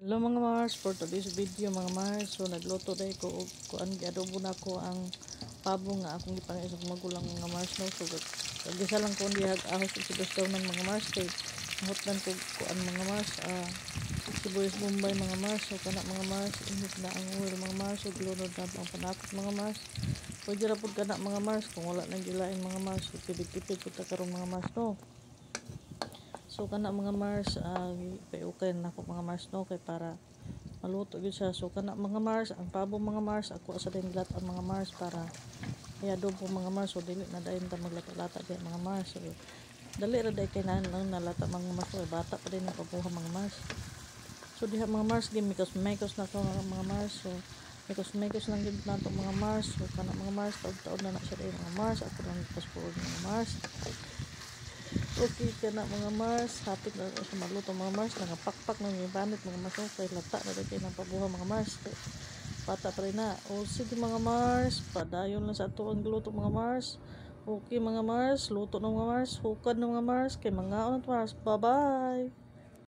Hello mga Mars, for today's video mga Mars, so nagluto dahil ko kuan adobo na ko ang pabo nga akong gipangay sa magulang mga Mars no. So gisa lang ko ndi ahos sibuyas daw ng mga Mars kay hotdan ko kuan mga Mars sibuyas Bombay mga Mars. So kana mga Mars, init na ang oil mga Mars, so glunod na ang panakot mga Mars. Pwede ra pud kana mga Mars kung wala nang gilain mga Mars, so tipid-tipid pud ta karon mga Mars no. So kana mga Mars, okay na ako mga Mars no, kay para maluto gyud siya. So kana mga Mars, ang pabo mga Mars ako sa din gilat ang mga Mars para i-adobo mga Mars. So dili na dayon ta maglata-lata kay mga Mars. So dali ra day kay nalata mga Mars, so bata pa din ang pabuha mga Mars. So diha mga Mars gimikos na ko mga Mars. So mikos lang gid nato mga Mars. So kana mga Mars taud-taud na siya day mga Mars. Ako lang paspuod mga Mars. Okay ka na mga Mars, hapit na sa magluto mga Mars, nangapakpak na yung banit mga Mars, kay lata na rin kayo ng pabuha mga Mars, kay bata pa rin na. O sige mga Mars, padayon lang sa ato ang luto mga Mars. Okay mga Mars, luto ng mga Mars, hukad ng mga Mars, kay mga Mars, bye bye.